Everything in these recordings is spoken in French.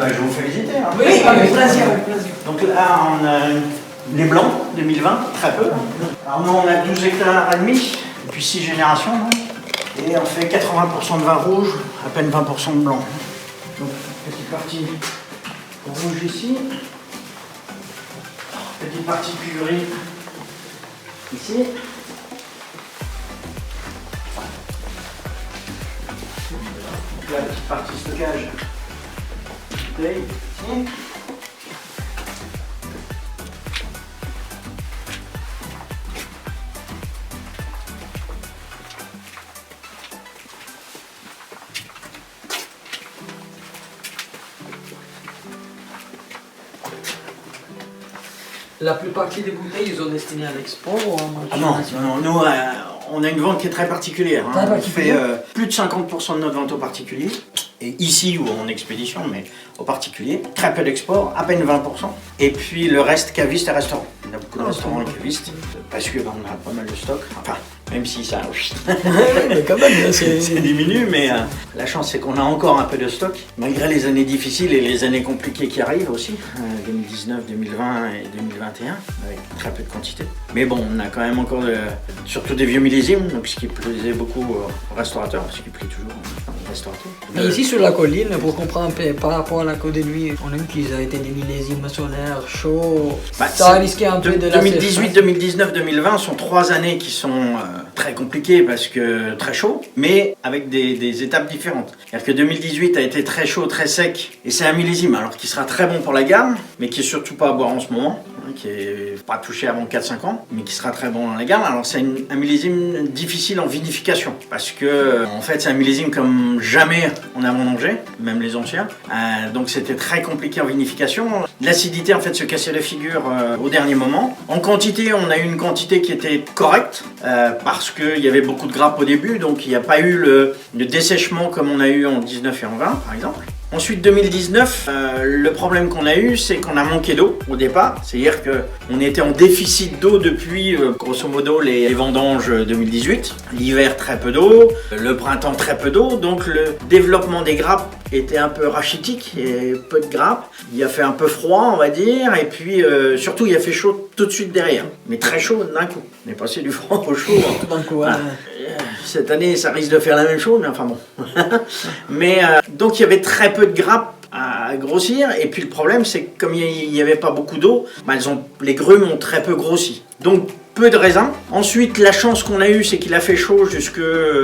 Je vous fais visiter. Hein. Oui, avec plaisir, avec plaisir. Donc là, on a les blancs 2020, très peu. Alors nous, on a 12 hectares et demi, depuis 6 générations. Hein. Et on fait 80% de vin rouge, à peine 20% de blanc. Donc, petite partie rouge ici. Petite partie purée ici. Donc là, petite partie stockage. Bouteille ici. La plupart des bouteilles, ils sont destinées à l'export ou à Ah non, nous, on a une vente qui est très particulière. Hein. On fait plus de 50% de notre vente aux particuliers. Et ici, ou en expédition, mais aux particuliers. Très peu d'export, à peine 20%. Et puis le reste, cavistes et restaurants. On a beaucoup de restaurants et cavistes, parce qu'on a pas mal de stock. Enfin, même si ça mais quand même, c'est diminue, mais la chance, c'est qu'on a encore un peu de stock. Malgré les années difficiles et les années compliquées qui arrivent aussi, 2019, 2020 et 2021, avec très peu de quantité. Mais bon, on a quand même encore surtout des vieux millésimes, donc ce qui plaisait beaucoup aux restaurateurs, ce qui plaît toujours aux restaurateurs. Mais ici sur la colline, pour comprendre un peu par rapport à la Côte de Nuit, on a vu qu'ils ont été des millésimes solaires chauds. Ça a risqué un peu de la 2018, 2019, 2020 sont 3 années qui sont très compliquées parce que très chaud, mais avec des étapes différentes. C'est-à-dire que 2018 a été très chaud, très sec, et c'est un millésime, alors qui sera très bon pour la gamme, mais qui est surtout pas à boire en ce moment, hein, qui est pas touché avant 4-5 ans, mais qui sera très bon dans la gamme. Alors c'est un millésime difficile en vinification, parce que en fait c'est un millésime comme jamais on a vendangé, même les anciens, donc c'était très compliqué en vinification. L'acidité en fait se cassait la figure au dernier moment. En quantité, on a eu une quantité qui était correcte, parce qu'il y avait beaucoup de grappes au début, donc il n'y a pas eu le dessèchement comme on a eu en 19 et en 20 par exemple. Ensuite 2019, le problème qu'on a eu, c'est qu'on a manqué d'eau au départ. C'est-à-dire qu'on était en déficit d'eau depuis, grosso modo, les vendanges 2018. L'hiver, très peu d'eau. Le printemps, très peu d'eau. Donc le développement des grappes était un peu rachitique et peu de grappes. Il a fait un peu froid, on va dire. Et puis, surtout, il a fait chaud tout de suite derrière. Mais très chaud d'un coup. On est passé du froid au chaud. D'un coup, voilà. Cette année, ça risque de faire la même chose, mais enfin bon. Mais donc, il y avait très peu de grappes à grossir. Et puis, le problème, c'est que comme il n'y avait pas beaucoup d'eau, bah, les grumes ont très peu grossi. Donc, peu de raisins. Ensuite, la chance qu'on a eue, c'est qu'il a fait chaud jusque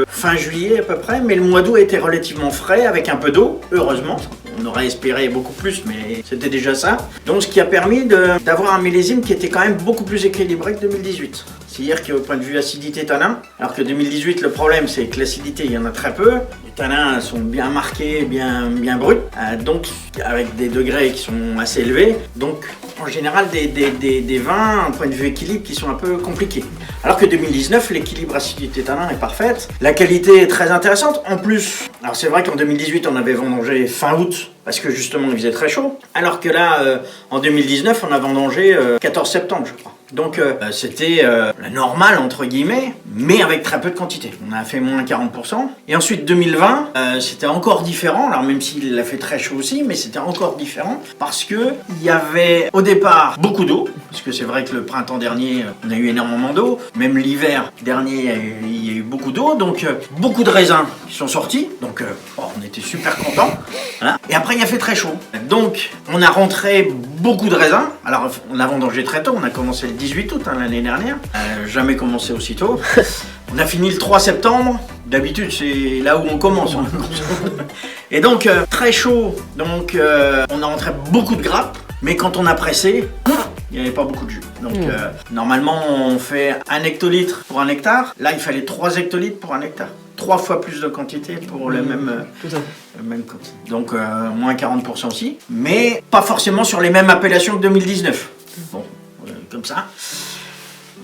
fin juillet à peu près. Mais le mois d'août a été relativement frais, avec un peu d'eau, heureusement. On aurait espéré beaucoup plus, mais c'était déjà ça. Donc, ce qui a permis d'avoir un millésime qui était quand même beaucoup plus équilibré que 2018. C'est-à-dire qu'au point de vue acidité tanin, alors que 2018, le problème, c'est que l'acidité, il y en a très peu. Les tanins sont bien marqués, bien bruts, donc avec des degrés qui sont assez élevés. Donc, en général, des vins, en point de vue équilibre, qui sont un peu compliqués. Alors que 2019, l'équilibre acidité tanin est parfaite. La qualité est très intéressante. En plus, alors c'est vrai qu'en 2018, on avait vendangé fin août, parce que justement, il faisait très chaud. Alors que là, en 2019, on a vendangé 14 septembre, je crois. Donc c'était la normale entre guillemets, mais avec très peu de quantité. On a fait moins 40%. Et ensuite 2020, c'était encore différent. Alors même s'il a fait très chaud aussi, mais c'était encore différent parce que il y avait au départ beaucoup d'eau. Parce que c'est vrai que le printemps dernier, on a eu énormément d'eau. Même l'hiver dernier, il y a eu beaucoup d'eau. Donc beaucoup de raisins qui sont sortis. Donc on était super contents. Voilà. Et après il a fait très chaud. Donc on a rentré beaucoup de raisins. Alors on a vendangé très tôt. On a commencé le 18 août l'année dernière, jamais commencé aussitôt. On a fini le 3 septembre, d'habitude c'est là où on commence. Et donc très chaud, donc on a rentré beaucoup de grappes, mais quand on a pressé, il n'y avait pas beaucoup de jus. Donc normalement on fait 1 hectolitre pour 1 hectare, là il fallait 3 hectolitres pour 1 hectare. 3 fois plus de quantité pour le même quantité. Donc moins 40% aussi, mais pas forcément sur les mêmes appellations que 2019. Bon. Comme ça.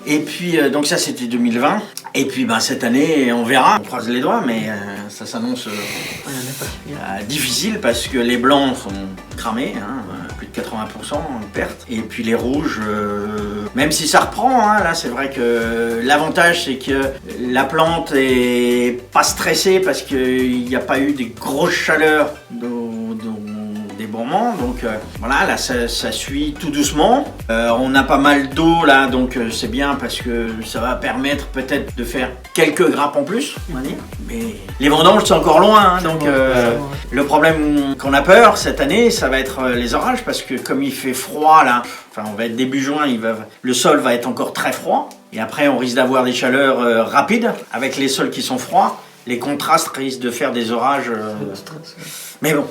Et puis donc ça c'était 2020. Et puis cette année on verra, on croise les doigts, mais ça s'annonce difficile parce que les blancs sont cramés, hein, plus de 80% en perte. Et puis les rouges, même si ça reprend, hein, là c'est vrai que l'avantage c'est que la plante est pas stressée parce qu'il n'y a pas eu des grosses chaleurs des bourrements. Donc voilà, là ça suit tout doucement. On a pas mal d'eau là, donc c'est bien parce que ça va permettre peut-être de faire quelques grappes en plus, on va dire. Mais les vendanges c'est encore loin, hein, donc le problème qu'on a peur cette année, ça va être les orages parce que comme il fait froid là, enfin on va être début juin, le sol va être encore très froid. Et après on risque d'avoir des chaleurs rapides avec les sols qui sont froids. Les contrastes risquent de faire des orages. Mais bon.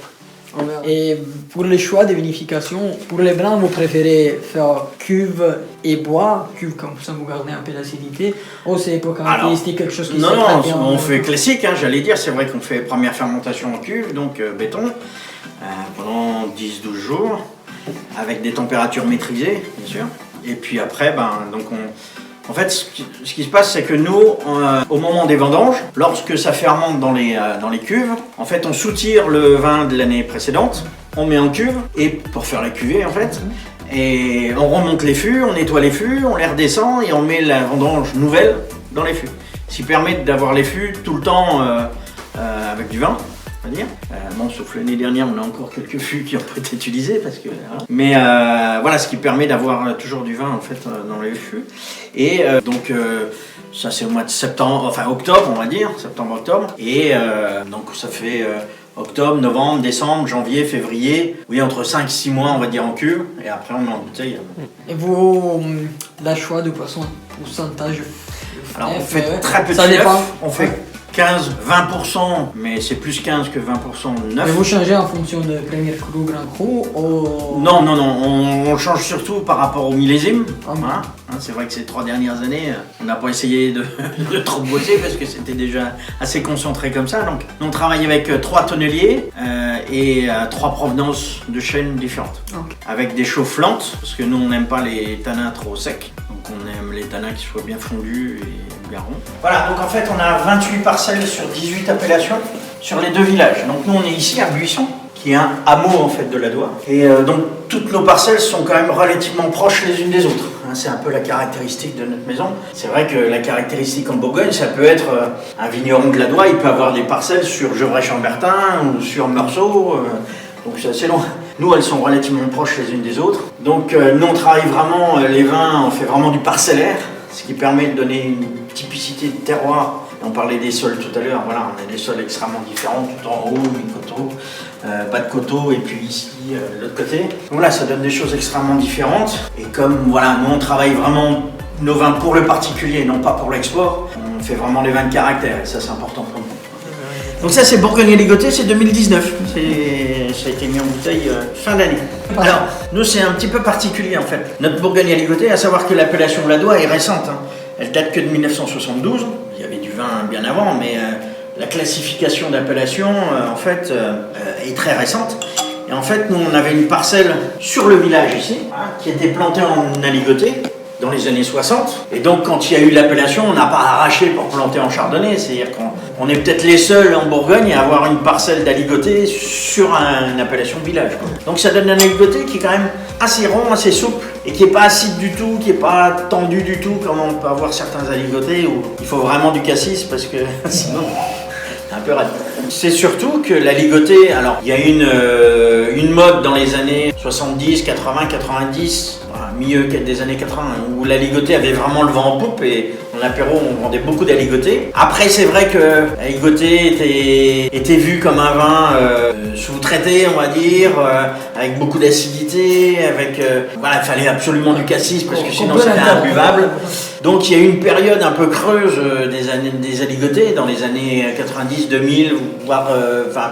Et pour les choix de vinification, pour les blancs, vous préférez faire cuve et bois, cuve comme ça vous gardez un peu d'acidité, ou c'est pour caractéristique quelque chose qui non, très bien? On fait classique, hein, j'allais dire, c'est vrai qu'on fait première fermentation en cuve, donc béton, pendant 10-12 jours, avec des températures maîtrisées, bien sûr. Et puis après, donc en fait, ce qui se passe, c'est que nous, au moment des vendanges, lorsque ça fermente dans les cuves, en fait, on soutire le vin de l'année précédente, on met en cuve, et pour faire la cuvée, en fait, et on remonte les fûts, on nettoie les fûts, on les redescend, et on met la vendange nouvelle dans les fûts. Ce qui permet d'avoir les fûts tout le temps avec du vin. Dire. Bon, sauf l'année dernière, on a encore quelques fûts qui ont été utilisés, parce que. Voilà. Mais voilà, ce qui permet d'avoir toujours du vin en fait dans les fûts. Et donc ça c'est au mois de septembre, enfin octobre, on va dire, septembre-octobre. Et donc ça fait octobre, novembre, décembre, janvier, février. Oui, entre 5-6 mois, on va dire en cuve. Et après, on met en bouteille. Et vous, la choix de poisson, pourcentage? Alors on fait très peu de neuf. On fait 15-20%, mais c'est plus 15 que 20% neuf. Mais vous changez en fonction de premier cru, grand cru ou... Non, on change surtout par rapport au millésime. Hein. C'est vrai que ces 3 dernières années, on n'a pas essayé de trop botter parce que c'était déjà assez concentré comme ça. Donc on travaille avec 3 tonneliers et 3 provenances de chênes différentes. Avec des chauffe-lantes, parce que nous on n'aime pas les tanins trop secs. Donc on aime les tanins qui soient bien fondus et bien ronds. Voilà, donc en fait on a 28 parcelles sur 18 appellations sur les 2 villages. Donc nous on est ici à Buisson, qui est un hameau en fait de l'Adour. Et donc toutes nos parcelles sont quand même relativement proches les unes des autres. C'est un peu la caractéristique de notre maison. C'est vrai que la caractéristique en Bourgogne, ça peut être un vigneron de l'Adour, il peut avoir des parcelles sur Gevrey-Chambertin ou sur Meursault, donc c'est assez loin. Nous, elles sont relativement proches les unes des autres. Donc nous, on travaille vraiment les vins, on fait vraiment du parcellaire, ce qui permet de donner une typicité de terroir. On parlait des sols tout à l'heure, voilà, on a des sols extrêmement différents, tout en haut, mi-coteau, bas de coteau, et puis ici, de l'autre côté. Donc là, ça donne des choses extrêmement différentes. Et comme, voilà, nous on travaille vraiment nos vins pour le particulier, non pas pour l'export, on fait vraiment des vins de caractère, et ça c'est important pour nous. Donc ça c'est Bourgogne Ligoté, c'est 2019, ça a été mis en bouteille fin d'année. Alors, nous c'est un petit peu particulier en fait. Notre Bourgogne Ligoté, à savoir que l'appellation de l'Adour est récente, hein. Elle date que de 1972, il y avait du vin bien avant, mais la classification d'appellation en fait est très récente. Et en fait, nous on avait une parcelle sur le village ici, qui était plantée en aligoté dans les années 60. Et donc quand il y a eu l'appellation, on n'a pas arraché pour planter en chardonnay, c'est-à-dire qu'on est peut-être les seuls en Bourgogne à avoir une parcelle d'aligoté sur une appellation de village. Donc ça donne un aligoté qui est quand même assez rond, assez souple, et qui n'est pas acide du tout, qui n'est pas tendu du tout, comme on peut avoir certains aligotés où il faut vraiment du cassis parce que sinon c'est un peu raide. C'est surtout que l'aligoté, alors il y a une mode dans les années 70, 80, 90, milieu des années 80, où l'aligoté avait vraiment le vent en poupe et en apéro on vendait beaucoup d'aligoté. Après c'est vrai que l'aligoté était vu comme un vin sous-traité, on va dire, avec beaucoup d'acidité, voilà, il fallait absolument du cassis parce que sinon c'était imbuvable. Donc il y a eu une période un peu creuse des aligotés dans les années 90, 2000, voire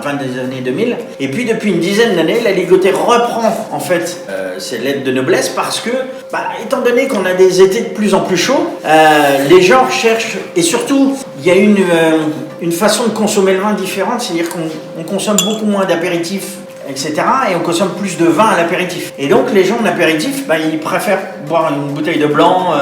fin des années 2000. Et puis depuis une dizaine d'années, l'aligoté reprend en fait ses lettres de noblesse parce que, étant donné qu'on a des étés de plus en plus chauds, les gens recherchent, et surtout il y a une façon de consommer le vin différente, c'est-à-dire qu'on consomme beaucoup moins d'apéritifs, etc. Et on consomme plus de vin à l'apéritif. Et donc les gens en apéritif, ils préfèrent boire une bouteille de blanc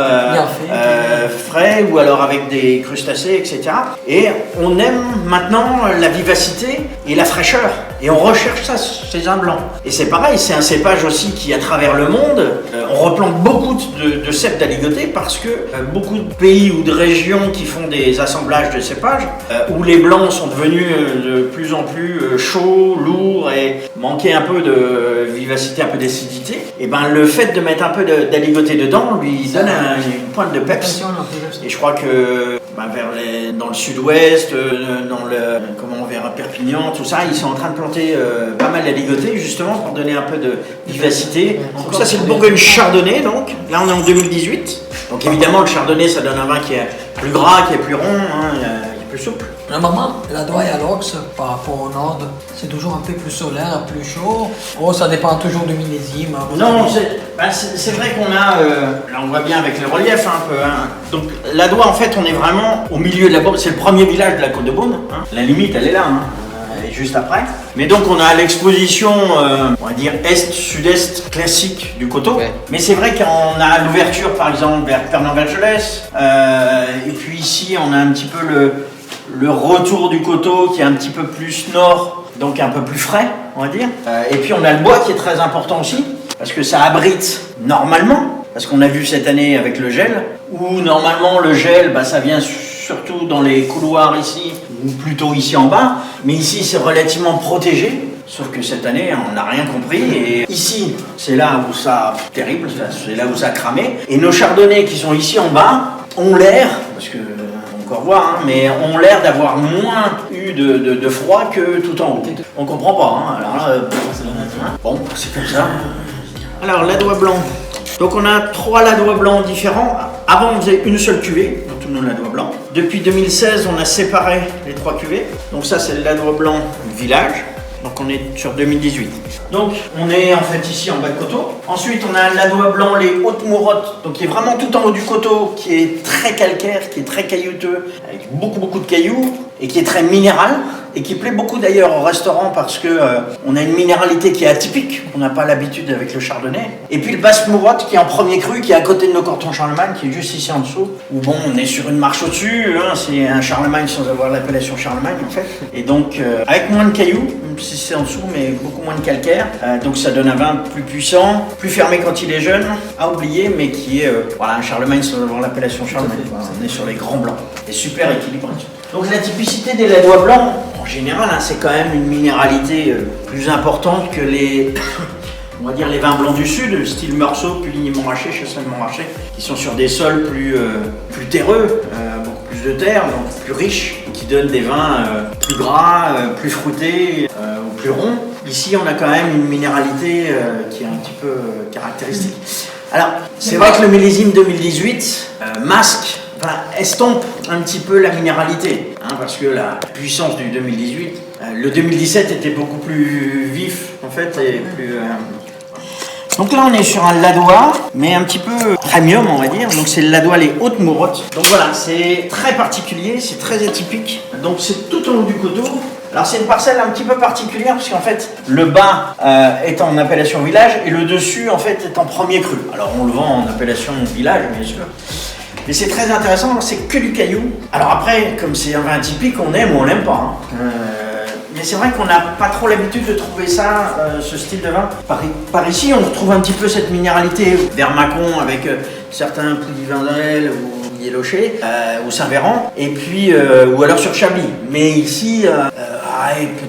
frais ou alors avec des crustacés, etc. Et on aime maintenant la vivacité et la fraîcheur Et on recherche ça chez un blanc. Et c'est pareil, c'est un cépage aussi qui, à travers le monde, on replante beaucoup de cèpes d'aligoté parce que beaucoup de pays ou de régions qui font des assemblages de cépages, où les blancs sont devenus de plus en plus chauds, lourds et manquaient un peu de vivacité, un peu d'acidité, et ben le fait de mettre un peu d'aligoté dedans lui donne une pointe de peps. Et je crois que dans le sud-ouest, vers Perpignan, tout ça, ils sont en train de planter pas mal d'aligoté justement pour donner un peu de vivacité. Donc ça c'est le Bourgogne Chardonnay donc. Là on est en 2018. Donc évidemment le Chardonnay ça donne un vin qui est plus gras, qui est plus rond, plus souple. Normalement, la Doye à l'Ox, par rapport au nord, c'est toujours un peu plus solaire, plus chaud. Oh, ça dépend toujours du millésime. Non, c'est vrai qu'on a, là on voit bien avec le relief un peu. Donc la Doye en fait on est vraiment au milieu de la Beaume, c'est le premier village de la Côte de Beaume. La limite elle est là, elle est juste après. Mais donc on a l'exposition, on va dire est-sud-est classique du coteau. Ouais. Mais c'est vrai qu'on a l'ouverture par exemple vers Pernan-Vergelès. Et puis ici on a un petit peu le retour du coteau qui est un petit peu plus nord, donc un peu plus frais, on va dire. Et puis on a le bois qui est très important aussi, parce que ça abrite normalement, parce qu'on a vu cette année avec le gel, où normalement le gel, ça vient surtout dans les couloirs ici, ou plutôt ici en bas, mais ici c'est relativement protégé. Sauf que cette année, on n'a rien compris. Et ici, c'est là où ça, terrible, c'est là où ça a cramé. Et nos chardonnays qui sont ici en bas ont l'air, parce que encore voir, mais ont l'air d'avoir moins eu de froid que tout en haut. On comprend pas, alors là, bon, c'est comme ça. Alors, ladois blanc. Donc on a 3 ladois blancs différents. Avant, on faisait une seule cuvée, donc tous nos ladois blancs. Depuis 2016, on a séparé les 3 cuvées. Donc ça, c'est le ladois blanc village. Donc on est sur 2018. Donc on est en fait ici en bas de coteau. Ensuite on a un ladois blanc, les Hautes Mourottes, donc qui est vraiment tout en haut du coteau, qui est très calcaire, qui est très caillouteux, avec beaucoup de cailloux, et qui est très minéral, et qui plaît beaucoup d'ailleurs au restaurant parce que on a une minéralité qui est atypique, on n'a pas l'habitude avec le chardonnay. Et puis le Basse Mourotte qui est en premier cru, qui est à côté de nos Cortons Charlemagne, qui est juste ici en dessous, où bon on est sur une marche au-dessus, c'est un Charlemagne sans avoir l'appellation Charlemagne en fait. Et donc avec moins de cailloux, même si c'est en dessous, mais beaucoup moins de calcaire, donc ça donne un vin plus puissant, plus fermé quand il est jeune, à oublier, mais qui est un Charlemagne sans avoir l'appellation Charlemagne. On est sur les grands blancs, et super équilibré. Donc la typicité des ladois blancs, en général, c'est quand même une minéralité plus importante que les, on va dire les vins blancs du sud, style Meursault, Puligny-Montrachet, Chasselas-Montrachet, qui sont sur des sols plus terreux, beaucoup plus de terre, donc plus riches, qui donnent des vins plus gras, plus fruités ou plus ronds. Ici, on a quand même une minéralité qui est un petit peu caractéristique. Alors, c'est vrai que le millésime 2018 masque, estompe un petit peu la minéralité, parce que la puissance du 2018, le 2017 était beaucoup plus vif en fait, et plus... Donc là on est sur un ladois, mais un petit peu premium on va dire, donc c'est le ladois les Hautes Mourottes. Donc voilà, c'est très particulier, c'est très atypique, donc c'est tout en haut du coteau. Alors c'est une parcelle un petit peu particulière parce qu'en fait le bas est en appellation village et le dessus en fait est en premier cru. Alors on le vend en appellation village bien sûr. Mais c'est très intéressant, c'est que du caillou. Alors après, comme c'est un vin typique, on aime ou on l'aime pas. Mais c'est vrai qu'on n'a pas trop l'habitude de trouver ça, ce style de vin. Par ici, on retrouve un petit peu cette minéralité vers Mâcon avec certains Pouilly-Vendel ou Yélocher ou Saint-Véran, et puis ou alors sur Chablis. Mais ici,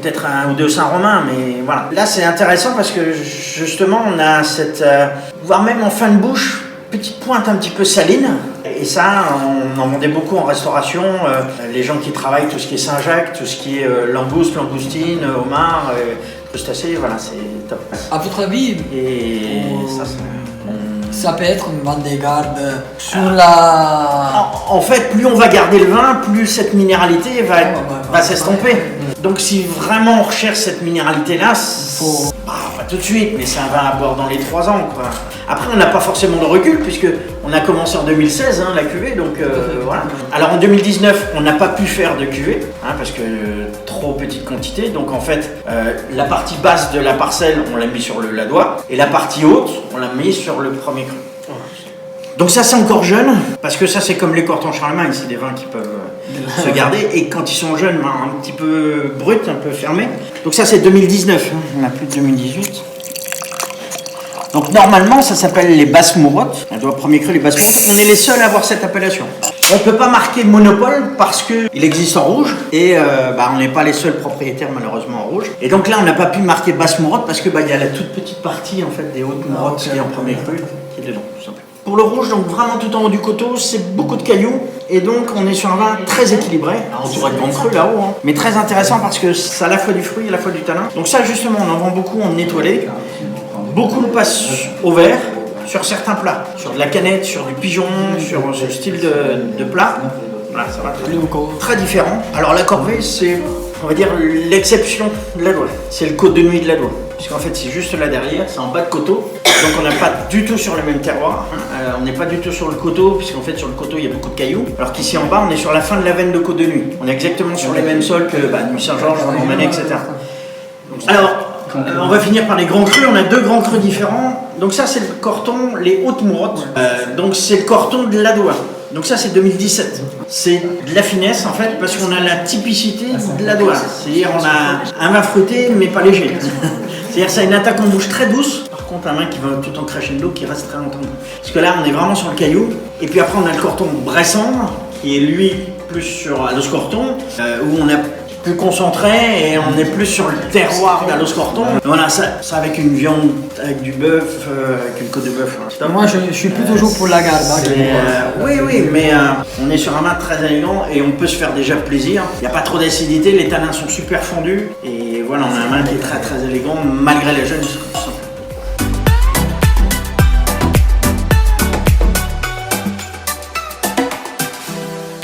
peut-être un ou deux Saint-Romain, mais voilà. Là, c'est intéressant parce que justement, on a cette, voire même en fin de bouche, petite pointe un petit peu saline, et ça on en vendait beaucoup en restauration, les gens qui travaillent tout ce qui est Saint-Jacques, tout ce qui est langouste, langoustine, homard, crustacés, voilà c'est top. À votre avis, et ça peut être une vente des gardes sur la... En fait, plus on va garder le vin, plus cette minéralité va s'estomper. Donc si vraiment on recherche cette minéralité-là, faut... pas tout de suite, mais c'est un vin à boire dans les 3 ans, quoi. Après, on n'a pas forcément de recul, puisqu'on a commencé en 2016, la cuvée, donc voilà. Alors en 2019, on n'a pas pu faire de cuvée, parce que trop petite quantité, donc en fait, la partie basse de la parcelle, on l'a mis sur le ladois, et la partie haute, on l'a mis sur le premier cru. Donc ça c'est encore jeune, parce que ça c'est comme les Cortons Charlemagne, c'est des vins qui peuvent se garder. Et quand ils sont jeunes, ben, un petit peu brut, un peu fermé. Donc ça c'est 2019, hein. On n'a plus de 2018. Donc normalement ça s'appelle les basses mourottes. On doit premier cru les basses mourottes. On est les seuls à avoir cette appellation. On ne peut pas marquer monopole parce qu'il existe en rouge et on n'est pas les seuls propriétaires malheureusement en rouge. Et donc là on n'a pas pu marquer basse mourotte parce que il y a la toute petite partie en fait des hautes mourottes qui est en premier cru qui est dedans tout simplement. Pour le rouge, donc vraiment tout en haut du coteau, c'est beaucoup de cailloux et donc on est sur un vin très équilibré, entouré de grands crus là-haut, hein, mais très intéressant parce que ça a à la fois du fruit et à la fois du tanin. Donc ça justement on en vend beaucoup en étoilé, beaucoup le passent au verre sur certains plats, sur de la canette, sur du pigeon, sur ce style de plat. Voilà, ça va très différent. Alors la corvée c'est, on va dire, l'exception de la Loire. C'est le côte de nuit de la Loire. Puisqu'en fait c'est juste là derrière, c'est en bas de coteau. Donc on n'est pas du tout sur le même terroir, on n'est pas du tout sur le coteau, puisqu'en fait sur le coteau il y a beaucoup de cailloux, alors qu'ici en bas on est sur la fin de la veine de Côte de Nuit. On est exactement sur les mêmes sols que Nuit Saint-Georges, Romanée, etc. Alors, on va finir par les grands crus, on a deux grands crus différents. Donc ça c'est le corton, les hautes mourottes, donc c'est le corton de l'Adoua. Donc ça c'est 2017. C'est de la finesse en fait parce qu'on a la typicité de l'Adoua. C'est-à-dire on a un vin fruité mais pas léger. C'est-à-dire ça a une attaque en bouche très douce. Par contre un vin qui va tout en crescendo qui reste très longtemps. Parce que là on est vraiment sur le caillou. Et puis après on a le corton Bressandre qui est lui plus sur Alos Corton où on a plus concentré et on est plus sur le terroir d'Alos Corton. Voilà, ça avec une viande, avec du bœuf, avec une côte de bœuf. Hein. Moi je suis plus toujours pour la garde. Oui, mais on est sur un vin très élégant et on peut se faire déjà plaisir. Il n'y a pas trop d'acidité, les tanins sont super fondus et voilà, on a un vin qui est très très élégant malgré la jeunesse.